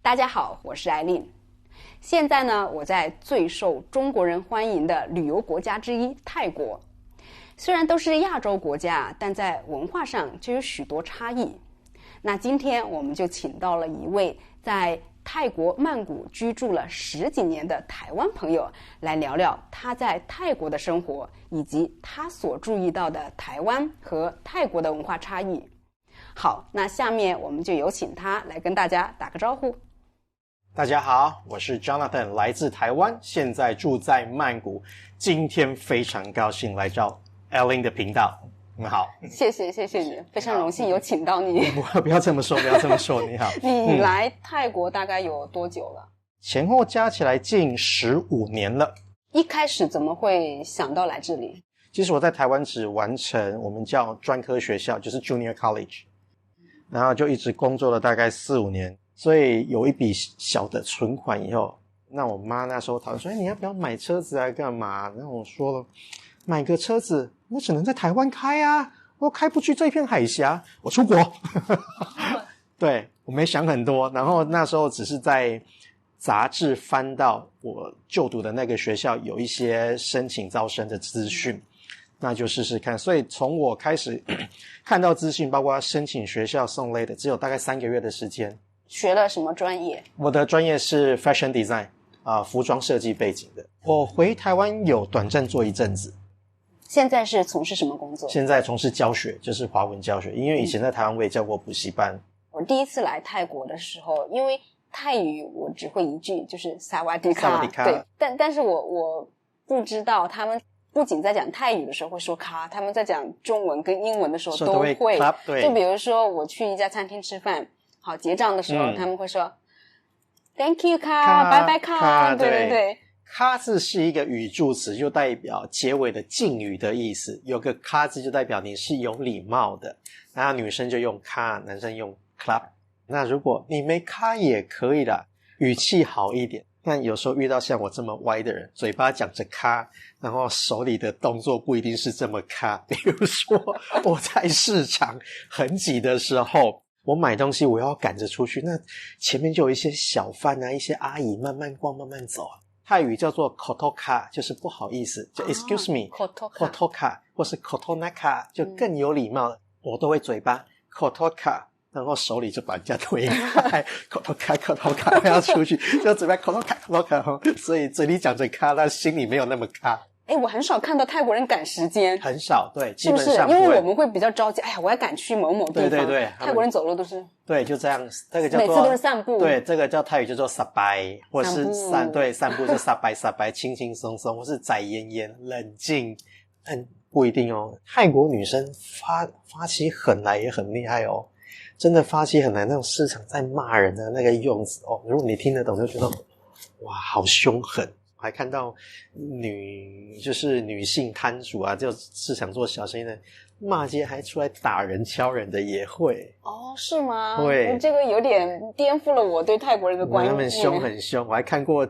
大家好，我是艾琳。现在呢，我在最受中国人欢迎的旅游国家之一泰国。虽然都是亚洲国家，但在文化上就有许多差异。那今天我们就请到了一位在泰国曼谷居住了10几年的台湾朋友，来聊聊他在泰国的生活，以及他所注意到的台湾和泰国的文化差异。好，那下面我们就有请他来跟大家打个招呼。大家好，我是 Jonathan， 来自台湾，现在住在曼谷。今天非常高兴来到 Ellen 的频道。你们好，谢谢你，非常荣幸有请到你。不要这么说，你好。你来泰国大概有多久了？前后加起来近15年了。一开始怎么会想到来这里？其实我在台湾只完成我们叫专科学校，就是 Junior College， 然后就一直工作了大概4-5年。所以有一笔小的存款以后，那我妈那时候讨论说，你要不要买车子来干嘛？然后我说了，买个车子我只能在台湾开啊，我开不去这片海峡，我出国。对，我没想很多，然后那时候只是在杂志翻到我就读的那个学校有一些申请招生的资讯，那就试试看。所以从我开始看到资讯，包括申请学校送类的，只有大概3个月的时间。学了什么专业？我的专业是 Fashion Design， 服装设计背景的。我回台湾有短暂做一阵子。现在是从事什么工作？现在从事教学，就是华文教学。因为以前在台湾我也教过补习班。我第一次来泰国的时候，因为泰语我只会一句，就是萨瓦迪卡。对，但是我不知道他们不仅在讲泰语的时候会说卡，他们在讲中文跟英文的时候都会。对，就比如说我去一家餐厅吃饭，好结账的时候，他们会说 Thank you 卡，拜拜卡。对，卡字是一个语助词，就代表结尾的敬语的意思。有个卡字就代表你是有礼貌的，然后女生就用卡，男生用 club。那如果你没卡也可以啦，语气好一点。但有时候遇到像我这么歪的人，嘴巴讲着卡，然后手里的动作不一定是这么卡。比如说我在市场很挤的时候，我买东西我要赶着出去，那前面就有一些小贩啊，一些阿姨慢慢逛慢慢走。泰语叫做 kotoka， 就是不好意思，就 excuse me， kotoka 或是 kotonaka 就更有礼貌了。我都会嘴巴 kotoka， 然后手里就把人家推开kotoka 要出去，就嘴巴 kotoka， 所以嘴里讲着卡，但心里没有那么卡。我很少看到泰国人赶时间。很少，对，基本上不会。因为我们会比较着急，我要赶去某某地方。对，泰国人走路都是。对，就这样，这个叫做每次都是散步。对，这个叫泰语叫做撒白，或是散步就撒白，轻轻松松，或是宅烟烟，冷静。不一定哦。泰国女生发起狠来也很厉害哦，真的发起狠来，那种市场在骂人的那个用词哦，如果你听得懂，就觉得哇，好凶狠。还看到就是女性摊主啊，就市场做小生意的骂街还出来打人敲人的也会。哦，是吗？会。这个有点颠覆了我对泰国人的观念。他们凶很凶，我还看过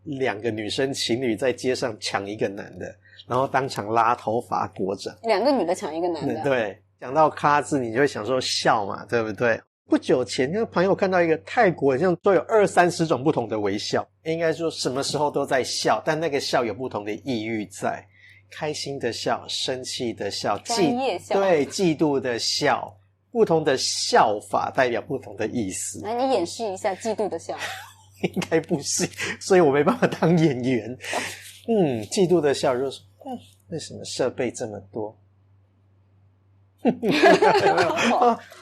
2个女生情侣在街上抢一个男的，然后当场拉头发裹着。2个女的抢一个男的。对，讲到卡字你就会想说笑嘛，对不对？不久前那个朋友看到一个泰国人，像都有20-30种不同的微笑，应该说什么时候都在笑，但那个笑有不同的意喻在，开心的笑，生气的笑，专业笑，对，嫉妒的笑，不同的笑法代表不同的意思。来，你演示一下嫉妒的笑。应该不行，所以我没办法当演员。嫉妒的笑就是为什么设备这么多？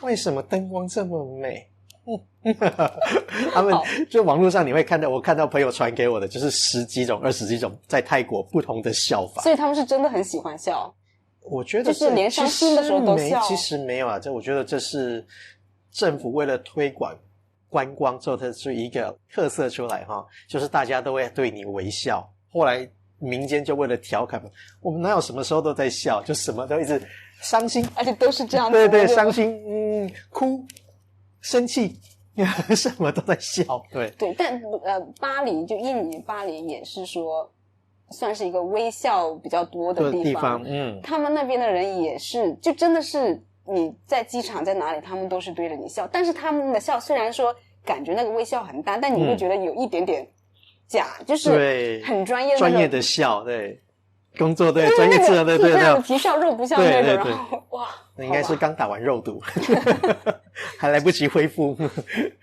为什么灯光这么美？他们就网络上你会看到，我看到朋友传给我的就是10几种、20几种在泰国不同的笑法，所以他们是真的很喜欢笑。我觉得就是连伤心的时候都笑。其实没有啊，我觉得这是政府为了推广观光做的是一个特色出来哈，就是大家都会对你微笑。后来民间就为了调侃，我们哪有什么时候都在笑，就什么都一直伤心，而且都是这样子。对，伤心，哭，生气，什么都在笑。对，但巴黎就印尼巴黎也是说算是一个微笑比较多的地方。他们那边的人也是，就真的是你在机场在哪里，他们都是对着你笑，但是他们的笑虽然说感觉那个微笑很淡，但你会觉得有一点点假，就是对很专业的专业的笑，对，工作对专业自然的对对，皮笑肉不笑那个，对然后哇，那应该是刚打完肉毒，还来不及恢复，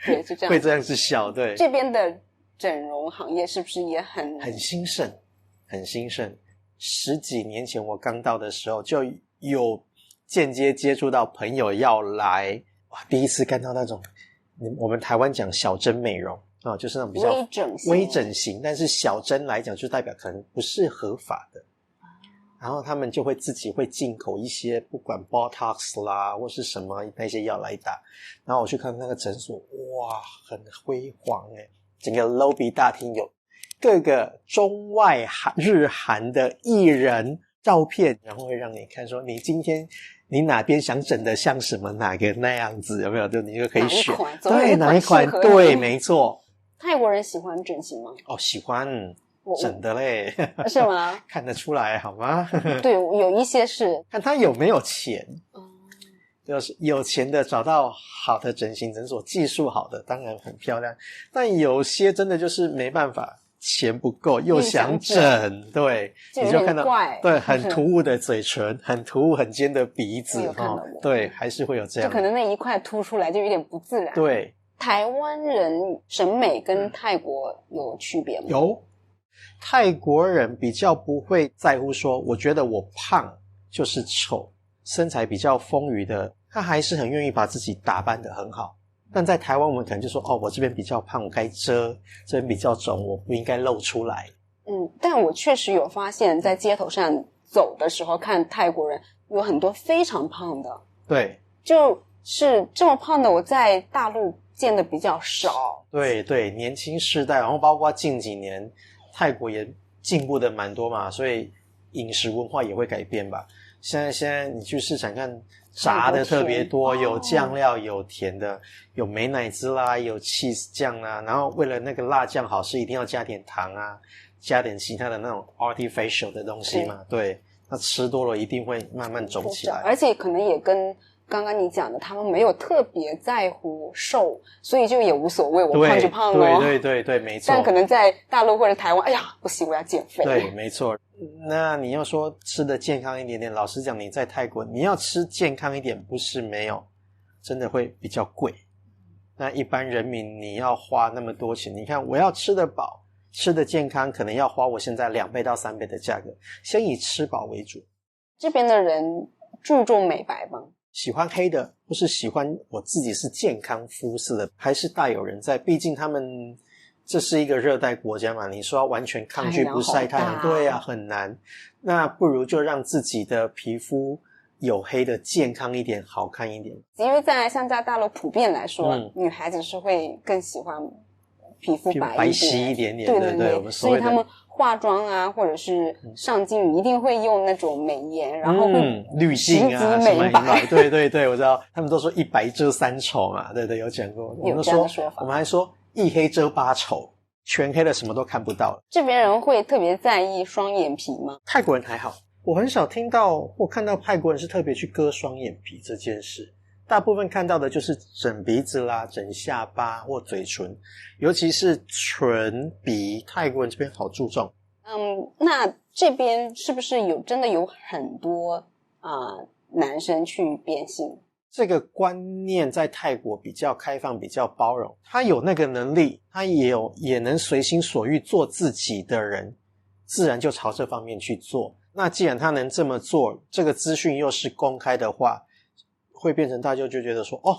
对，就这样会这样子笑，对。这边的整容行业是不是也很兴盛，很兴盛？10几年前我刚到的时候，就有间接接触到朋友要来，哇，第一次看到那种我们台湾讲小针美容啊，就是那种比较微整形，但是小针来讲就代表可能不是合法的。然后他们就会自己会进口一些不管 Botox 啦或是什么那些药来打。然后我去看那个诊所，哇，很辉煌耶，整个 lobby 大厅有各个中外日韩的艺人照片，然后会让你看说你今天你哪边想整得像什么哪个那样子，有没有？就你就可以选，对，哪一款，对，没错。泰国人喜欢整形吗？哦，喜欢整的嘞，是吗？看得出来好吗？对，有一些是看他有没有钱。就是有钱的找到好的整形诊所，技术好的当然很漂亮，但有些真的就是没办法，钱不够又想整，对，你就看到对很突兀的嘴唇，很突兀很尖的鼻子，对，还是会有这样，就可能那一块凸出来就有点不自然。对，台湾人审美跟泰国有区别吗？有，泰国人比较不会在乎说，我觉得我胖就是丑，身材比较丰腴的，他还是很愿意把自己打扮得很好。但在台湾我们可能就说，哦，我这边比较胖我该遮，这边比较肿我不应该露出来。但我确实有发现在街头上走的时候看泰国人有很多非常胖的，对，就是这么胖的我在大陆见的比较少。对对，年轻世代，然后包括近几年泰国也进步的蛮多嘛，所以饮食文化也会改变吧。现在你去市场看，炸的特别多，有酱料有甜的，有美乃滋啦，有 cheese 酱啦，然后为了那个辣酱好吃一定要加点糖啊，加点其他的那种 artificial 的东西嘛，对，那吃多了一定会慢慢肿起来。而且可能也跟刚刚你讲的他们没有特别在乎瘦，所以就也无所谓，我胖就胖咯。对，没错。但可能在大陆或者台湾，哎呀不行，我要减肥。对，没错。那你要说吃的健康一点点，老实讲你在泰国你要吃健康一点不是没有，真的会比较贵。那一般人民你要花那么多钱，你看我要吃得饱吃得健康，可能要花我现在2倍到3倍的价格，先以吃饱为主。这边的人注重美白吗？喜欢黑的或是喜欢我自己是健康肤色的还是大有人在，毕竟他们这是一个热带国家嘛，你说要完全抗拒不晒太阳，对啊，很难。那不如就让自己的皮肤有黑的健康一点，好看一点。因为在像在大陆普遍来说，女孩子是会更喜欢皮肤白皙一点点，对，我们所以他们化妆啊或者是上镜一定会用那种美颜，然后会滤镜啊美白，对，我知道他们都说一白遮三丑嘛，对，有讲过，有这样的说法。我们还说一黑遮八丑，全黑了什么都看不到了。这边人会特别在意双眼皮吗？泰国人还好，我很少听到或看到泰国人是特别去割双眼皮这件事，大部分看到的就是整鼻子啦、整下巴或嘴唇，尤其是唇鼻，泰国人这边好注重。那这边是不是真的有很多男生去变性？这个观念在泰国比较开放，比较包容，他有那个能力，他也能随心所欲做自己的人，自然就朝这方面去做。那既然他能这么做，这个资讯又是公开的话，会变成大家就觉得说，哦，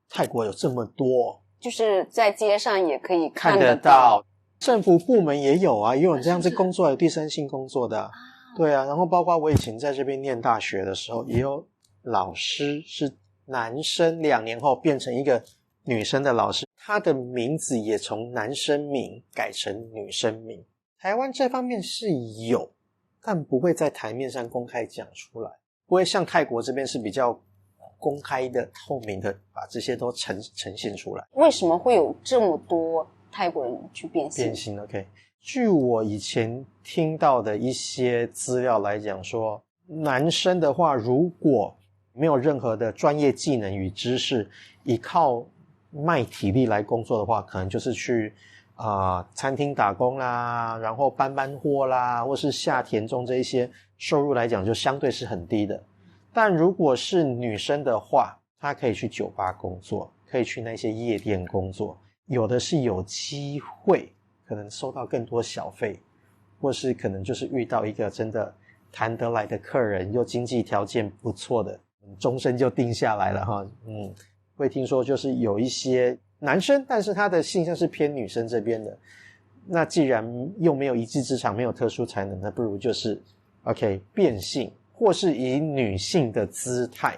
泰国有这么多，就是在街上也可以看得到，政府部门也有啊，也有人这样子工作，有第三性工作的对啊。然后包括我以前在这边念大学的时候，也有老师是男生2年后变成一个女生的老师，他的名字也从男生名改成女生名。台湾这方面是有，但不会在台面上公开讲出来，不会像泰国这边是比较公开的透明的把这些都呈现出来。为什么会有这么多泰国人去变性 OK， 据我以前听到的一些资料来讲说，男生的话如果没有任何的专业技能与知识，依靠卖体力来工作的话，可能就是去餐厅打工啦，然后搬货啦，或是下田种这一些，收入来讲就相对是很低的。但如果是女生的话，她可以去酒吧工作，可以去那些夜店工作，有的是有机会可能收到更多小费，或是可能就是遇到一个真的谈得来的客人，又经济条件不错的，终身就定下来了哈。会听说就是有一些男生，但是他的性向是偏女生这边的，那既然又没有一技之长，没有特殊才能，那不如就是OK 变性，或是以女性的姿态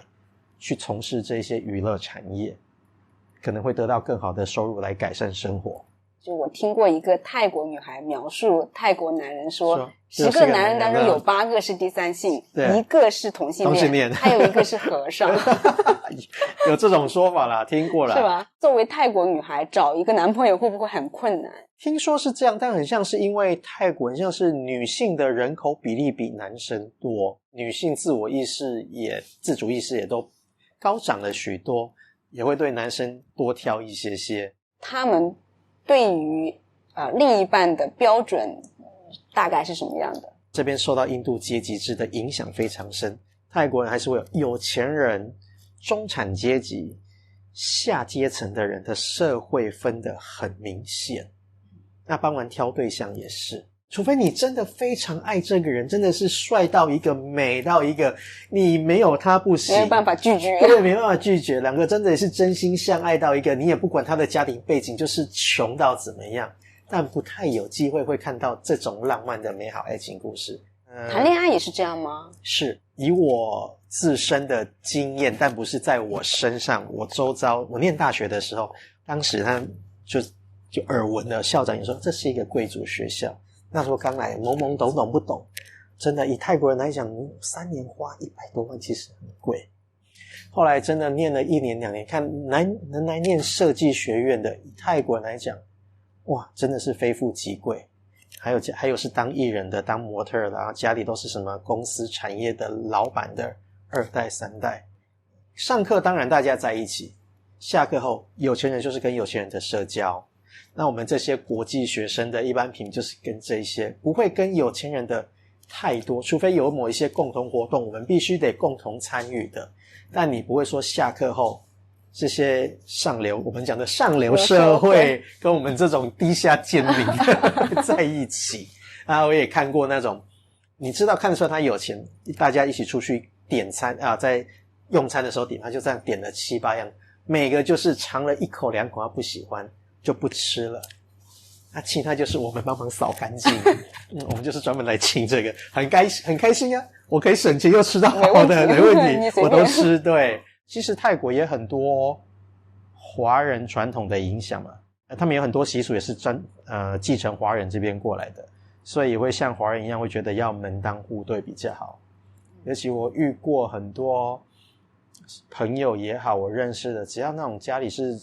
去从事这些娱乐产业，可能会得到更好的收入来改善生活。就我听过一个泰国女孩描述泰国男人说10个男人当中有8个是第三性，1个是同性恋，还有1个是和尚。有这种说法啦，听过啦，是吧？作为泰国女孩找一个男朋友会不会很困难？听说是这样，但很像是因为泰国很像是女性的人口比例比男生多，女性自我意识自主意识也都高涨了许多，也会对男生多挑一些。他们对于另一半的标准大概是什么样的？这边受到印度阶级制的影响非常深，泰国人还是会有钱人、中产阶级、下阶层的人的社会分得很明显。那帮忙挑对象也是，除非你真的非常爱这个人，真的是帅到一个美到一个你没有他不行，没有办法拒绝，对，没办法拒绝，两个真的是真心相爱到一个你也不管他的家庭背景，就是穷到怎么样，但不太有机会会看到这种浪漫的美好爱情故事。谈恋爱也是这样吗？是，以我自身的经验，但不是在我身上，我周遭，我念大学的时候，当时他就耳闻了，校长也说这是一个贵族学校，那时候刚来懵懵懂懂不懂，真的以泰国人来讲3年花100多万其实很贵。后来真的念了1年2年，看能来念设计学院的，以泰国人来讲哇真的是非富即贵。还有是当艺人的，当模特的，然后家里都是什么公司产业的老板的2代3代。上课当然大家在一起，下课后有钱人就是跟有钱人的社交，那我们这些国际学生的一般品就是跟这一些，不会跟有钱人的太多，除非有某一些共同活动我们必须得共同参与的，但你不会说下课后这些上流，我们讲的上流社会跟我们这种低下贱民在一起啊。我也看过那种，你知道看得出来他有钱，大家一起出去点餐啊，在用餐的时候点，他就这样点了7、8样，每个就是尝了1口2口他不喜欢就不吃了，其他就是我们帮忙扫干净我们就是专门来请这个，很开心啊，我可以省钱又吃到好的，没问题我都吃。对，其实泰国也很多华人传统的影响嘛，他们有很多习俗也是继承华人这边过来的，所以也会像华人一样会觉得要门当户对比较好。尤其我遇过很多朋友也好，我认识的，只要那种家里是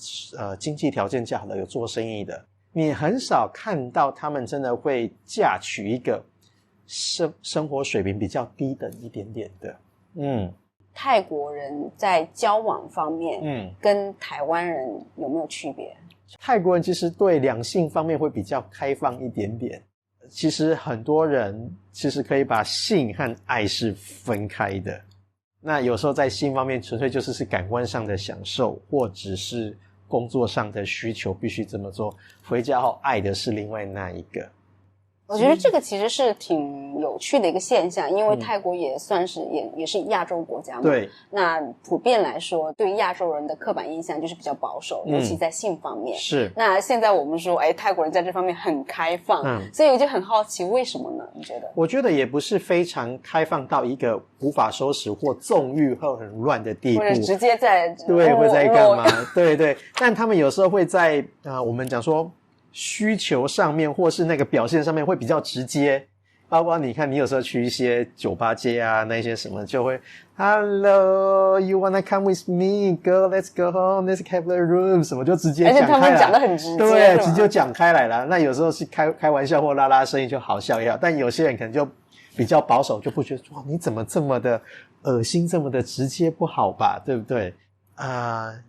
经济条件较好的，有做生意的，你很少看到他们真的会嫁娶一个生活水平比较低等一点点的。泰国人在交往方面跟台湾人有没有区别？泰国人其实对两性方面会比较开放一点点，其实很多人其实可以把性和爱是分开的，那有时候在性方面纯粹就是感官上的享受，或者是工作上的需求必须这么做，回家后爱的是另外那一个。我觉得这个其实是挺有趣的一个现象，因为泰国也算是也是亚洲国家嘛。对。那普遍来说，对亚洲人的刻板印象就是比较保守，尤其在性方面。是。那现在我们说，泰国人在这方面很开放，所以我就很好奇，为什么呢？你觉得？我觉得也不是非常开放到一个无法收拾或纵欲或很乱的地步，或者直接在对会在干嘛？对对，但他们有时候会在我们讲说。需求上面或是那个表现上面会比较直接，包括你看你有时候去一些酒吧街啊，那些什么就会 Hello you wanna come with me girl let's go home let's have the room 什么就直接讲开来，而且他们讲得很直接，对，直接就讲开来了。那有时候是开玩笑或拉声音就好笑也好，但有些人可能就比较保守，就不觉得哇你怎么这么的恶心，这么的直接不好吧，对不对？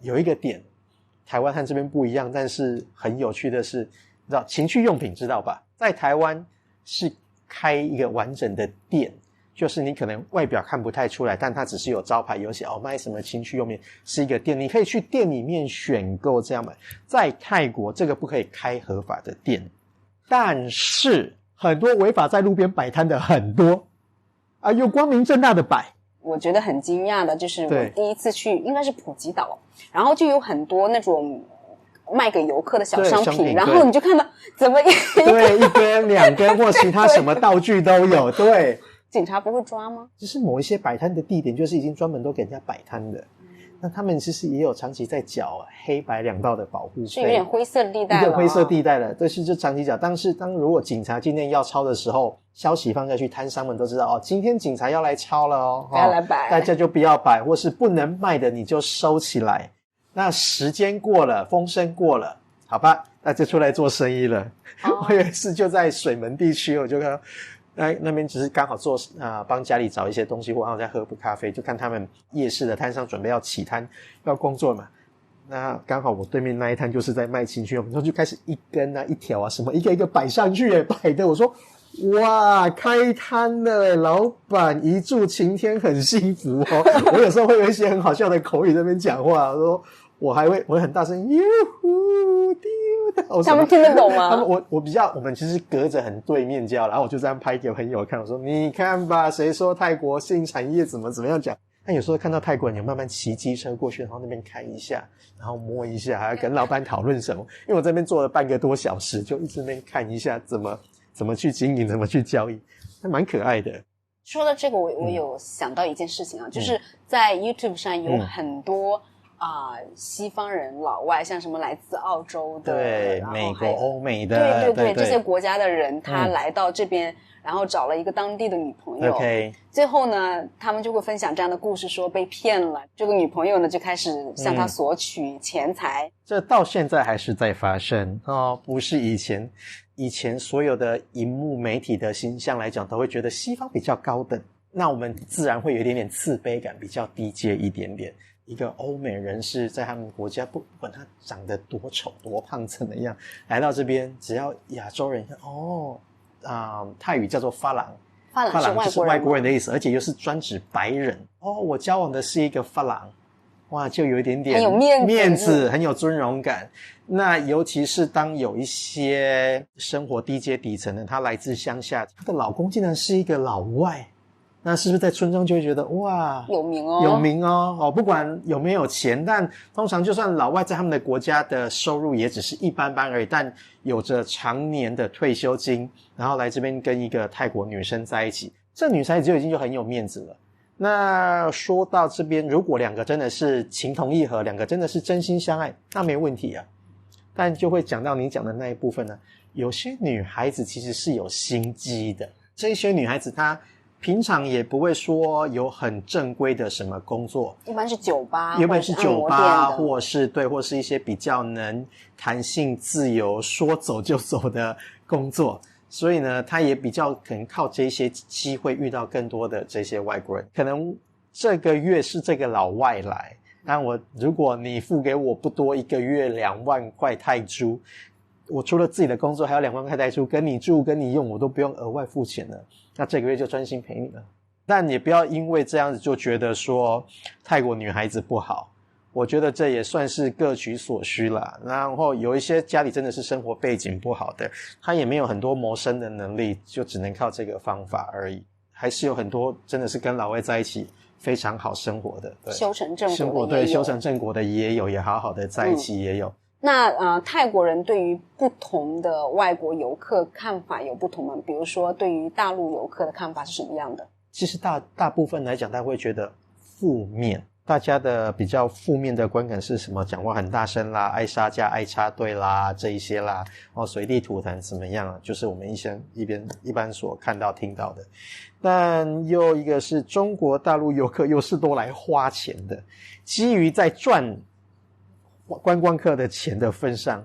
有一个点台湾和这边不一样，但是很有趣的是，知道情趣用品知道吧？在台湾是开一个完整的店，就是你可能外表看不太出来，但它只是有招牌有写卖什么情趣用品，是一个店，你可以去店里面选购这样买。在泰国这个不可以开合法的店，但是很多违法在路边摆摊的很多啊，又光明正大的摆。我觉得很惊讶的就是我第一次去应该是普吉岛，然后就有很多那种卖给游客的小商品，然后你就看到怎么对一根两根或其他什么道具都有。对，警察不会抓吗？就是某一些摆摊的地点就是已经专门都给人家摆摊的，那他们其实也有长期在缴黑白两道的保护费，是有点灰色地带了，一个灰色地带了，对，是就长期缴。当如果警察今天要抄的时候，消息放下去，摊商们都知道今天警察要来抄了不要来摆，大家就不要摆，或是不能卖的你就收起来。那时间过了，风声过了，好吧，那就出来做生意了。我有一次就在水门地区，我就看到那边只是刚好做帮家里找一些东西，或然后在喝杯咖啡，就看他们夜市的摊商准备要起摊要工作嘛。那刚好我对面那一摊就是在卖情趣用品，然后就开始一根一条什么一个一个摆上去耶，摆的我说哇，开摊了，老板一柱擎天，很幸福我有时候会有一些很好笑的口语在那边讲话，说我会很大声哟呼丢，他们听得懂吗？他们我们其实隔着很对面交，然后我就这样拍给朋友看，我说你看吧，谁说泰国性产业怎么样讲。但有时候看到泰国人有慢慢骑机车过去，然后那边看一下，然后摸一下，还要跟老板讨论什么，因为我这边坐了半个多小时，就一直那边看一下怎么去经营，怎么去交易，还蛮可爱的。说到这个我有想到一件事情就是在 YouTube 上有很多西方人老外，像什么来自澳洲的，对，美国欧美的，对这些国家的人，他来到这边然后找了一个当地的女朋友，OK， 最后呢他们就会分享这样的故事，说被骗了，这个女朋友呢就开始向他索取钱财，这到现在还是在发生不是以前所有的荧幕媒体的形象来讲都会觉得西方比较高等，那我们自然会有一点点自卑感，比较低阶一点点。一个欧美人士在他们国家不管他长得多丑多胖怎么样，来到这边只要亚洲人泰语叫做发廊就是外国人的意思，而且又是专指白人我交往的是一个发廊，哇，就有一点点很有面子很有尊荣感。那尤其是当有一些生活低阶底层的，她来自乡下，她的老公竟然是一个老外，那是不是在村庄就会觉得哇有名不管有没有钱，但通常就算老外在他们的国家的收入也只是一般般而已，但有着常年的退休金，然后来这边跟一个泰国女生在一起，这女孩子就已经就很有面子了。那说到这边，如果两个真的是情同意合，两个真的是真心相爱，那没问题啊。但就会讲到你讲的那一部分呢，有些女孩子其实是有心机的，这些女孩子她平常也不会说有很正规的什么工作，一般是酒吧或是一些比较能弹性自由说走就走的工作，所以呢他也比较可能靠这些机会遇到更多的这些外国人。可能这个月是这个老外来，那如果你付给我不多，一个月2万块泰铢，我除了自己的工作还有2万块泰铢，跟你住跟你用我都不用额外付钱了，那这个月就专心陪你了。但也不要因为这样子就觉得说泰国女孩子不好，我觉得这也算是各取所需啦。然后有一些家里真的是生活背景不好的，他也没有很多谋生的能力，就只能靠这个方法而已。还是有很多真的是跟老外在一起非常好生活的，对，修成正果的对，修成正果的也有，也好好的在一起也有。那泰国人对于不同的外国游客看法有不同吗？比如说对于大陆游客的看法是什么样的？其实大部分来讲，大家会觉得负面。大家的比较负面的观感是什么？讲话很大声啦，爱杀价、爱插队啦，这一些啦，随地吐痰怎么样啊？就是我们一般所看到听到的。但又一个是中国大陆游客又是都来花钱的，基于在赚观光客的钱的份上，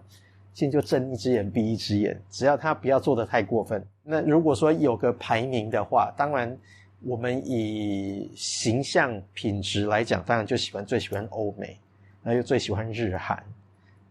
现在就睁一只眼闭一只眼，只要他不要做得太过分。那如果说有个排名的话，当然我们以形象品质来讲，当然最喜欢欧美，那又最喜欢日韩。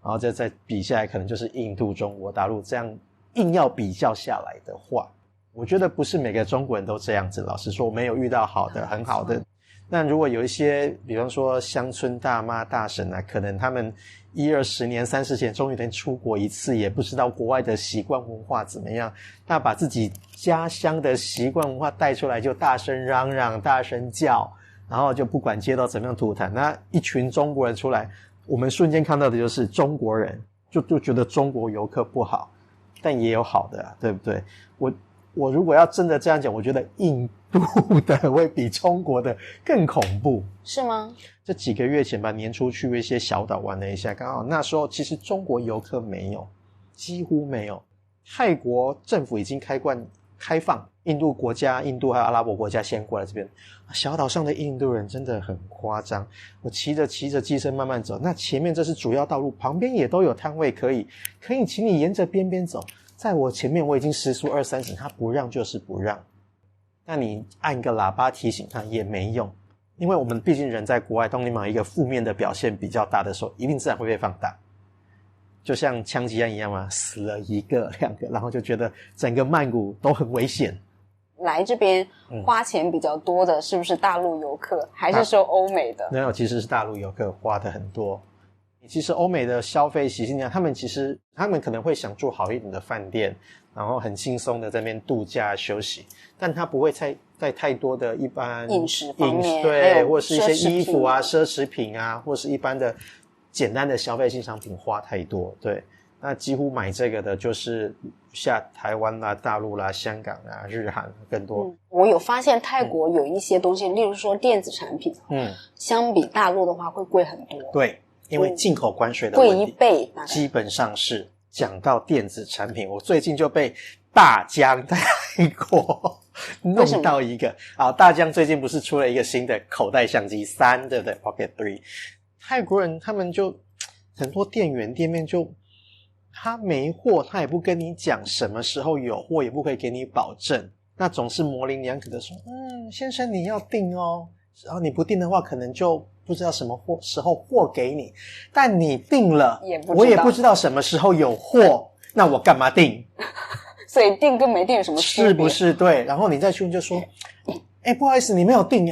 然后再比下来可能就是印度、中国大陆，这样硬要比较下来的话，我觉得不是每个中国人都这样子，老实说我没有遇到好的很好的。那如果有一些比方说乡村大妈大婶啊，可能他们10-20年30年终于能出国一次，也不知道国外的习惯文化怎么样，那把自己家乡的习惯文化带出来，就大声嚷嚷大声叫，然后就不管街道怎么样吐痰，那一群中国人出来，我们瞬间看到的就是中国人就觉得中国游客不好，但也有好的啊，对不对？我如果要真的这样讲，我觉得印度的会比中国的更恐怖。是吗？这几个月前吧，年初去一些小岛玩了一下，刚好那时候其实中国游客没有，几乎没有。泰国政府已经开放，印度国家、印度还有阿拉伯国家先过来这边。小岛上的印度人真的很夸张，我骑着机车慢慢走，那前面这是主要道路，旁边也都有摊位可以请你沿着边边走。在我前面我已经时速20-30，他不让就是不让。那你按个喇叭提醒他也没用，因为我们毕竟人在国外，当你某一个负面的表现比较大的时候，一定自然会被放大。就像枪击案一样嘛，死了1个2个，然后就觉得整个曼谷都很危险。来这边花钱比较多的是不是大陆游客，还是说欧美的？没有，其实是大陆游客花的很多。其实欧美的消费习性，他们可能会想住好一点的饭店，然后很轻松的在那边度假休息，但他不会在太多的一般饮食方面，对，或是一些衣服啊、奢侈品啊，或是一般的简单的消费性商品花太多。对，那几乎买这个的就是台湾啦、大陆啦、香港啦、日韩更多。我有发现泰国有一些东西，例如说电子产品，相比大陆的话会贵很多。对，因为进口关税的问题，贵1倍，基本上是。讲到电子产品，我最近就被大疆泰国弄到一个大疆最近不是出了一个新的口袋相机3，对不对？ Pocket 3。泰国人他们就很多店面就他没货，他也不跟你讲什么时候有货，也不可以给你保证，那总是模棱两可的说先生你要订哦，然后你不订的话可能就不知道什么时候货给你，但你订了我也不知道什么时候有货，那我干嘛订？所以订跟没订有什么区别？是不是？对，然后你再去就说不好意思你没有订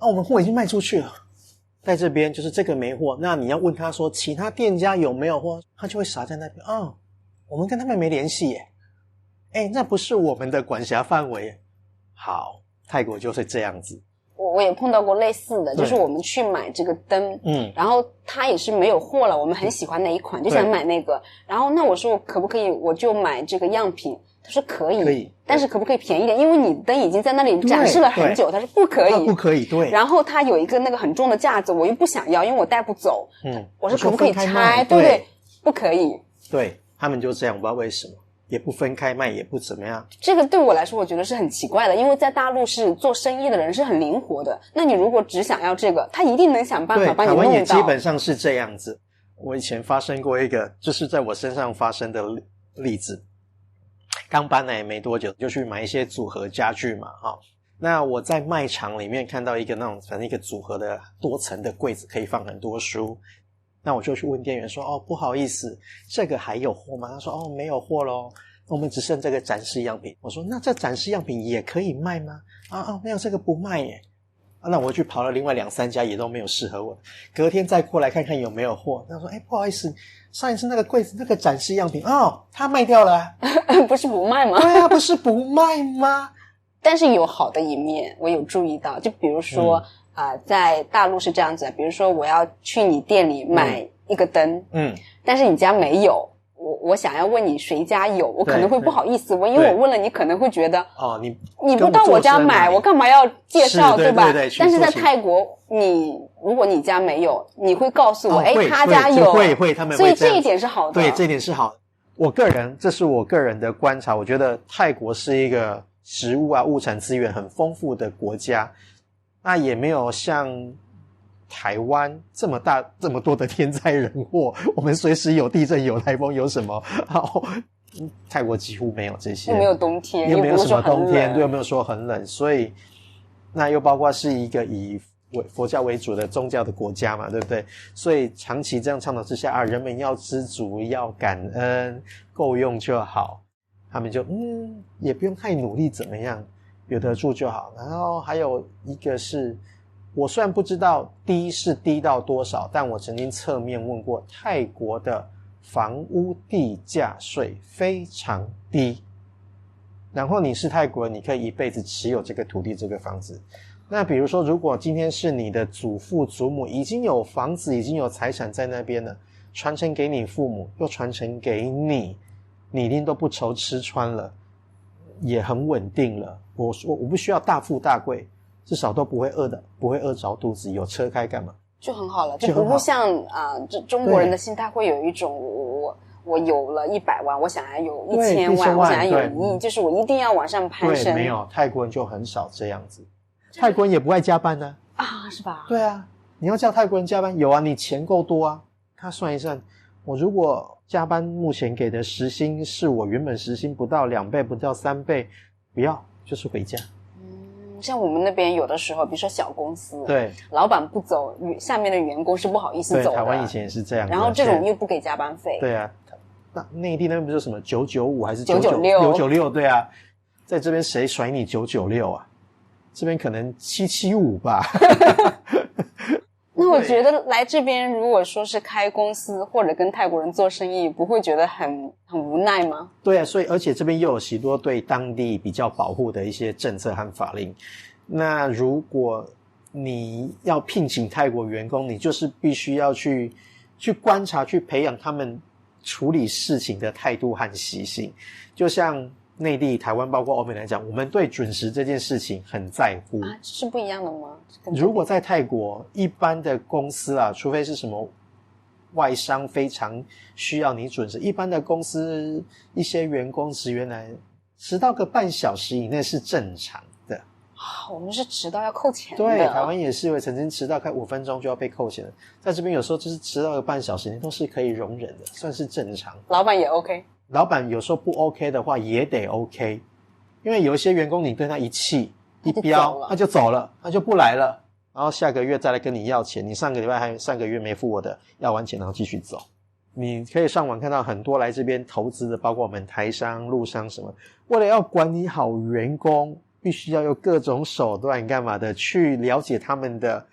我们货已经卖出去了，在这边就是这个没货，那你要问他说其他店家有没有货，他就会傻在那边我们跟他们没联系那不是我们的管辖范围。好，泰国就是这样子。我也碰到过类似的，就是我们去买这个灯，然后它也是没有货了，我们很喜欢那一款，就想买那个，然后那我说可不可以我就买这个样品，他说可以，但是可不可以便宜点，因为你灯已经在那里展示了很久，他说不可以，不可以，对。然后他有一个那个很重的架子，我又不想要，因为我带不走，我说可不可以拆，对不对？不可以，对，他们就这样，不知道为什么。也不分开卖，也不怎么样。这个对我来说我觉得是很奇怪的，因为在大陆是做生意的人是很灵活的，那你如果只想要这个，他一定能想办法帮你弄到。台湾也基本上是这样子。我以前发生过一个就是在我身上发生的例子，刚搬来没多久就去买一些组合家具嘛那我在卖场里面看到一个那种反正一个组合的多层的柜子，可以放很多书，那我就去问店员说不好意思这个还有货吗？他说没有货咯，我们只剩这个展示样品。我说那这展示样品也可以卖吗？没有，这个不卖耶。那我去跑了另外2-3家也都没有适合我，隔天再过来看看有没有货。他说不好意思上一次那个柜子那个展示样品他卖掉了不是不卖吗？对啊，不是不卖吗？但是有好的一面我有注意到，就比如说在大陆是这样子的，比如说我要去你店里买一个灯但是你家没有，我想要问你谁家有，我可能会不好意思问，因为我问了你可能会觉得你不到我家买我干嘛要介绍，对吧？但是在泰国如果你家没有，你会告诉我他家有，会他们会，所以这一点是好的。对，这一点是好的。这是我个人的观察，我觉得泰国是一个食物物产资源很丰富的国家，那也没有像台湾这么多的天灾人祸，我们随时有地震有台风有什么泰国几乎没有这些，又没有冬天，又没有什么冬天，又没有说很冷，所以那又包括是一个以佛教为主的宗教的国家嘛，对不对？所以长期这样倡导之下啊，人们要知足，要感恩，够用就好。他们就也不用太努力怎么样，有得住就好。然后还有一个是，我虽然不知道低是低到多少，但我曾经侧面问过，泰国的房屋地价税非常低。然后你是泰国人，你可以一辈子持有这个土地这个房子。那比如说如果今天是你的祖父祖母已经有房子已经有财产在那边了，传承给你父母又传承给你，你一定都不愁吃穿了，也很稳定了。我不需要大富大贵，至少都不会饿着肚子，有车开干嘛？就很好了，就不会像中国人的心态会有一种我有了100万，我想要有1000万，我想要有1亿，就是我一定要往上攀升。对，没有，泰国人就很少这样子。泰国人也不爱加班呢。是吧？对啊，你要叫泰国人加班，有啊，你钱够多啊。他算一算，我如果加班目前给的时薪是我原本时薪不到2倍，不到3倍，不要，就是回家。像我们那边有的时候，比如说小公司，对，老板不走，下面的员工是不好意思走的。对，台湾以前也是这样。然后这种又不给加班费。对啊，那内地那边不是什么995还是996？对啊，在这边谁甩你996啊？这边可能775吧。那我觉得来这边如果说是开公司或者跟泰国人做生意，不会觉得很无奈吗？对啊，所以而且这边又有许多对当地比较保护的一些政策和法令。那如果你要聘请泰国员工，你就是必须要去观察，去培养他们处理事情的态度和习性。就像内地、台湾包括欧美来讲，我们对准时这件事情很在乎。是不一样的吗？如果在泰国，一般的公司除非是什么外商非常需要你准时，一般的公司一些员工职员来迟到个半小时以内是正常的。我们是迟到要扣钱的。对，台湾也是，曾经迟到开5分钟就要被扣钱的。在这边有时候就是迟到个半小时，你都是可以容忍的，算是正常。老板也 OK。老板有时候不 OK 的话也得 OK， 因为有一些员工你对他一气一飙他就走了，他就不来了，然后下个月再来跟你要钱，你上个月没付我的，要完钱然后继续走。你可以上网看到很多来这边投资的，包括我们台商、陆商什么，为了要管理好员工，必须要用各种手段干嘛的去了解他们的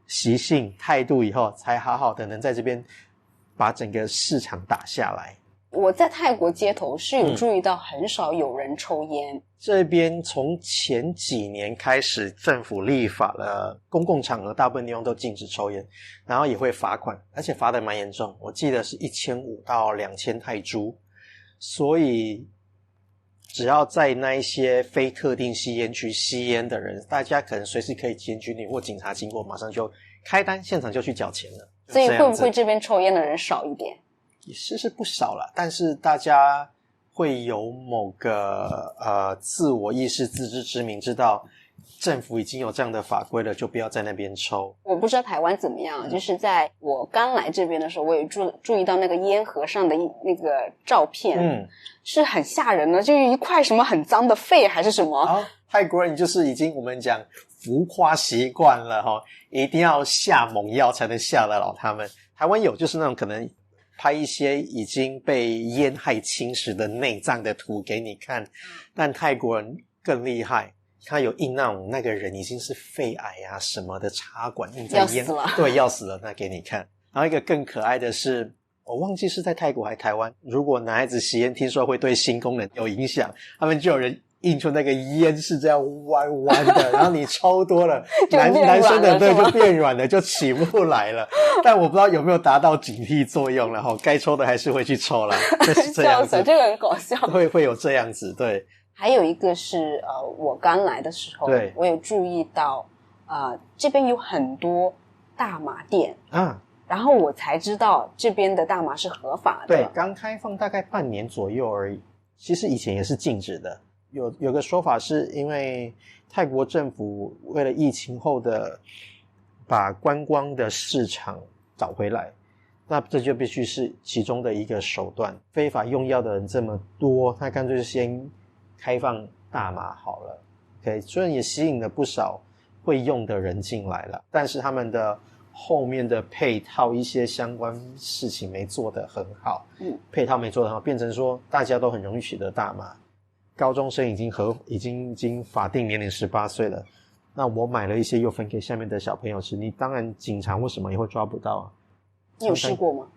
习性态度，以后才好好的能在这边把整个市场打下来。我在泰国街头是有注意到很少有人抽烟。这边从前几年开始，政府立法了，公共场合大部分地方都禁止抽烟，然后也会罚款，而且罚得蛮严重，我记得是1500到2000泰铢。所以只要在那一些非特定吸烟区吸烟的人，大家可能随时可以检举你，或警察经过马上就开单，现场就去缴钱了。所以会不会这边抽烟的人少一点？也是不少啦，但是大家会有某个自我意识、自知之明，知道政府已经有这样的法规了，就不要在那边抽。我不知道台湾怎么样，就是在我刚来这边的时候，我也注意到那个烟盒上的那个照片，是很吓人的，就是一块什么很脏的肺还是什么。泰国人就是已经我们讲浮夸习惯了一定要下猛药才能吓得了他们。台湾有就是那种可能拍一些已经被烟害侵蚀的内脏的图给你看，但泰国人更厉害，他有印那种那个人已经是肺癌啊什么的插管印在烟，对，要死了，那给你看。然后一个更可爱的是，我忘记是在泰国还台湾，如果男孩子吸烟听说会对性功能有影响，他们就有人印出那个烟是这样弯弯的，然后你抽多了男生的对就变软了，就起不来了。但我不知道有没有达到警惕作用了该抽的还是会去抽啦，就是这样子。这个很搞笑，会有这样子。对，还有一个是我刚来的时候，对，我有注意到这边有很多大麻店然后我才知道这边的大麻是合法的。对，刚开放大概半年左右而已，其实以前也是禁止的。有个说法是因为泰国政府为了疫情后的把观光的市场找回来，那这就必须是其中的一个手段。非法用药的人这么多，他干脆先开放大麻好了。OK， 虽然也吸引了不少会用的人进来了，但是他们的后面的配套一些相关事情没做得很好，配套没做得很好，变成说大家都很容易取得大麻。高中生已经法定年龄18岁了，那我买了一些又分给下面的小朋友吃，你当然警察或什么也会抓不到啊。你有试过吗？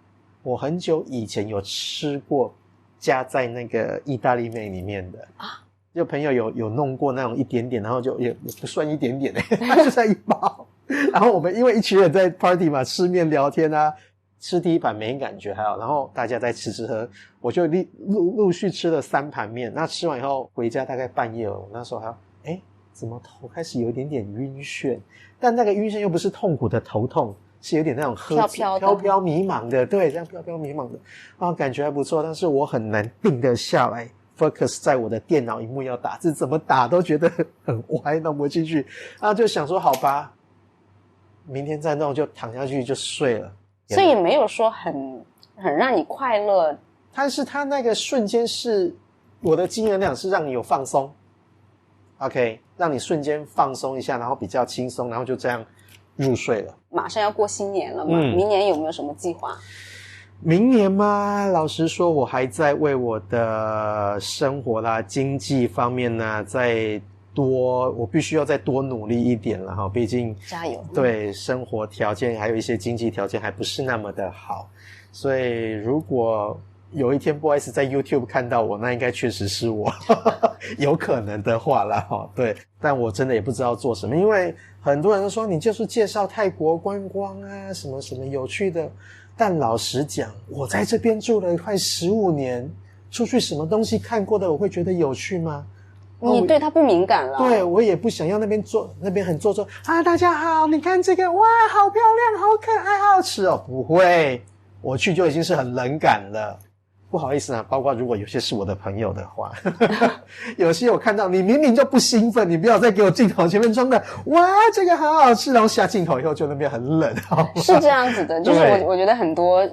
我很久以前有吃过加在那个意大利面里面的啊，就朋友有弄过那种一点点，然后就也不算一点点它就在一包。然后我们因为一群人在 party 嘛，吃面聊天啊，吃第一盘没感觉还好，然后大家在吃喝，我就陆续吃了3盘面。那吃完以后回家大概半夜了，我那时候还怎么头开始有一点点晕眩，但那个晕眩又不是痛苦的头痛，是有点那种飘飘迷茫的，对，这样飘飘迷茫的啊，感觉还不错，但是我很难定得下来 focus 在我的电脑荧幕要打字，怎么打都觉得很歪，弄不进去啊，就想说好吧，明天再弄，就躺下去就睡了。所以没有说很让你快乐，但是它那个瞬间是我的经验量是让你有放松 ，OK， 让你瞬间放松一下，然后比较轻松，然后就这样入睡了。马上要过新年了嘛，明年有没有什么计划？明年嘛，老实说我还在为我的生活啦经济方面呢我必须要再多努力一点了哈，毕竟加油。对，生活条件还有一些经济条件还不是那么的好，所以如果有一天不好意思在 YouTube 看到我，那应该确实是我有可能的话啦哈，对，但我真的也不知道做什么，因为很多人都说你就是介绍泰国观光啊，什么什么有趣的，但老实讲，我在这边住了快15年，出去什么东西看过的，我会觉得有趣吗？你对它不敏感了。对，我也不想要那边很做作啊，大家好，你看这个，哇，好漂亮，好可爱，好好吃哦。不会，我去就已经是很冷感了。不好意思啊，包括如果有些是我的朋友的话有些我看到你明明就不兴奋，你不要再给我镜头前面装的哇这个好好吃，然后下镜头以后就那边很冷是这样子的，就是我觉得很多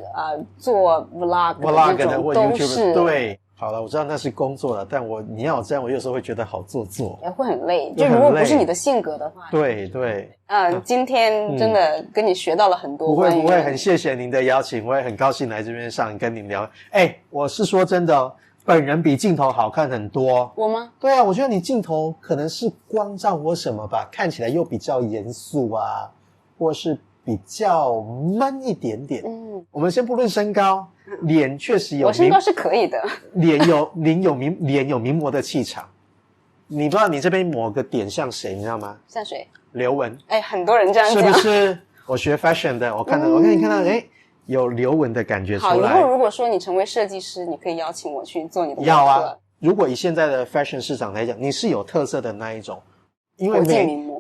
做 vlog 的或都是对。好了，我知道那是工作了，但你要这样，我有时候会觉得好做作，会很累。就如果不是你的性格的话，对。今天真的跟你学到了很多。不会，很谢谢您的邀请，我也很高兴来这边上跟您聊。我是说真的，本人比镜头好看很多。我吗？对啊，我觉得你镜头可能是光照或什么吧，看起来又比较严肃啊，或是比较闷一点点。我们先不论身高。脸确实有，我身高是可以的。脸有名模的气场。你不知道你这边某个点像谁，你知道吗？像谁？刘雯。很多人这样讲。是不是？我学 fashion 的，我看到有刘雯的感觉出来。好，以后如果说你成为设计师，你可以邀请我去做你的模特。要啊！如果以现在的 fashion 市场来讲，你是有特色的那一种，因为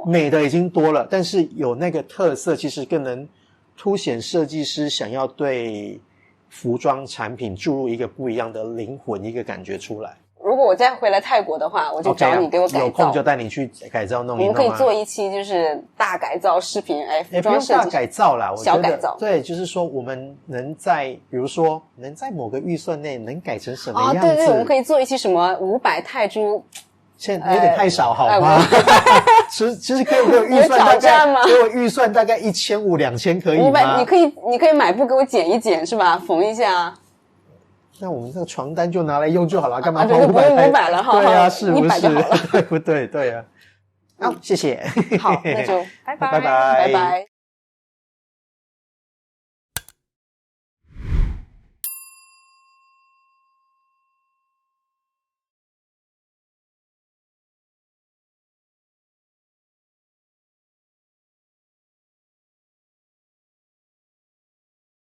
美的已经多了，但是有那个特色，其实更能凸显设计师想要对服装产品注入一个不一样的灵魂，一个感觉出来。如果我再回来泰国的话，我就找你给我改造。有空就带你去改造弄一弄。我们可以做一期就是大改造视频，服装设计。不用大改造啦，我觉得小改造。对，就是说我们比如说能在某个预算内能改成什么样子。对，我们可以做一期什么500泰铢。现在有点太少好吗？其实可以给我预算大概给我预算大概1500、2000可以吗？你可以买布给我剪一剪是吧？缝一下。那我们这个床单就拿来用就好了，干嘛花500了？对啊，是不是？对不对？对啊。好，谢谢。好，那就拜拜。拜拜。